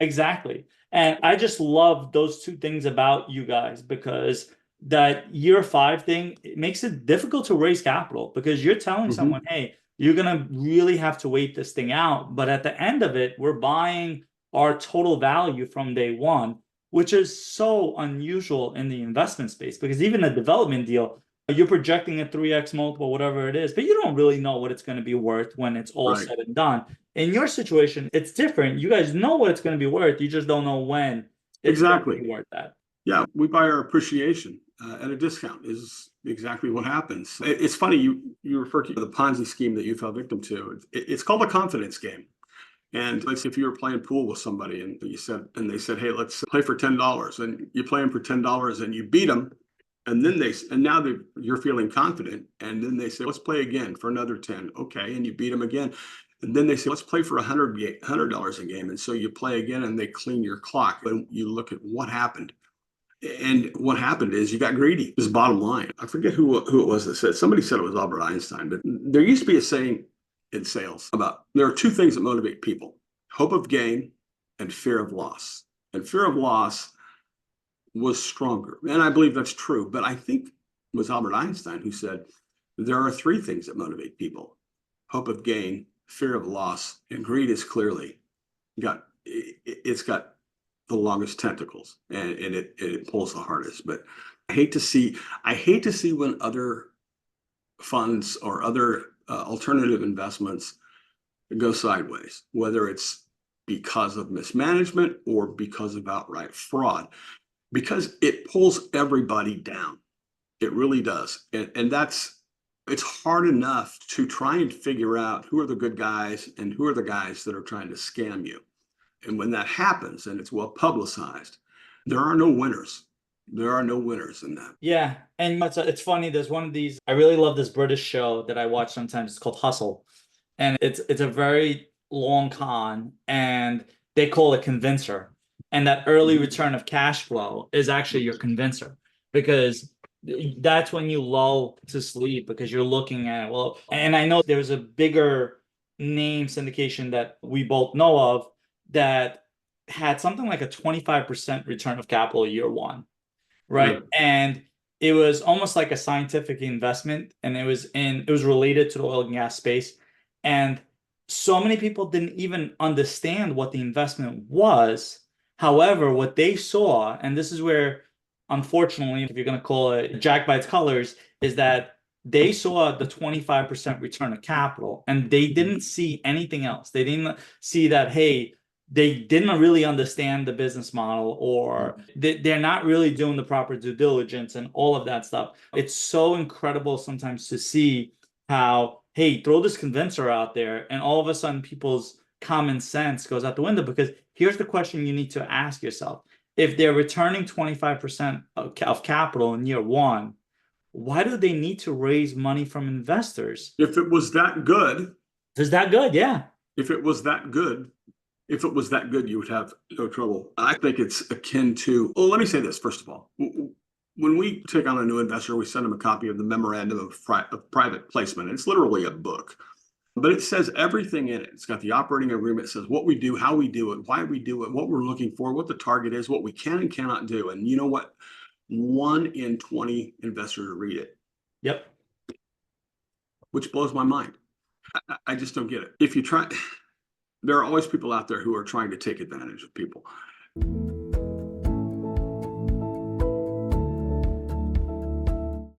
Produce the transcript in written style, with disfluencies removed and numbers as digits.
Exactly. And I just love those two things about you guys because that year five thing, it makes it difficult to raise capital because you're telling someone, Hmm. hey, you're gonna really have to wait this thing out. But at the end of it, we're buying our total value from day one, which is so unusual in the investment space because even a development deal, you're projecting a 3x multiple, whatever it is, but you don't really know what it's going to be worth when it's all Right. said and done. In your situation, it's different. You guys know what it's going to be worth. You just don't know when it's going to Exactly. be worth that. Yeah, we buy our appreciation at a discount is exactly what happens. It's funny you refer to the Ponzi scheme that you fell victim to. It's called a confidence game. And let's say if you were playing pool with somebody and they said, hey, let's play for $10, and you play them for $10 and you beat them, and then now you're feeling confident, and then they say, let's play again for another 10. Okay, and you beat them again. And then they say, let's play for $100 a game. And so you play again and they clean your clock. And you look at what happened. And what happened is you got greedy. This is bottom line. I forget who it was that said. Somebody said it was Albert Einstein, but there used to be a saying in sales about there are two things that motivate people: hope of gain and fear of loss. And fear of loss was stronger, and I believe that's true. But I think it was Albert Einstein who said there are three things that motivate people: hope of gain, fear of loss, and greed is clearly it's got the longest tentacles, and it pulls the hardest. But I hate to see when other funds or other alternative investments go sideways, whether it's because of mismanagement or because of outright fraud, because it pulls everybody down. It really does, and that's it's hard enough to try and figure out who are the good guys and who are the guys that are trying to scam you. And when that happens and it's well publicized, there are no winners. There are no winners in that. Yeah, and it's funny. There's one of these. I really love this British show that I watch sometimes. It's called Hustle, and it's a very long con, and they call it convincer. And that early Mhm. return of cash flow is actually your convincer because that's when you lull to sleep because you're looking at, well, and I know there's a bigger name syndication that we both know of that had something like a 25% return of capital year one, right? Yeah. And it was almost like a scientific investment, and it was related to the oil and gas space. And so many people didn't even understand what the investment was. However, what they saw, and this is where, unfortunately, if you're going to call it Jack by its colors, is that they saw the 25% return of capital and they didn't see anything else. They didn't see that, hey, they didn't really understand the business model or they're not really doing the proper due diligence and all of that stuff. It's so incredible sometimes to see how, hey, throw this convincer out there and all of a sudden people's common sense goes out the window because here's the question you need to ask yourself. If they're returning 25% of capital in year one, why do they need to raise money from investors? If it was that good, Is that good? Yeah. if it was that good, if it was that good, you would have no trouble. I think it's akin to, well, let me say this first of all. When we take on a new investor, we send them a copy of the memorandum of private placement. It's literally a book, but it says everything in it. It's got the operating agreement. It says what we do, how we do it, why we do it, what we're looking for, what the target is, what we can and cannot do. And you know what? 1 in 20 investors read it, Yep. which blows my mind. I just don't get it. If you try, there are always people out there who are trying to take advantage of people.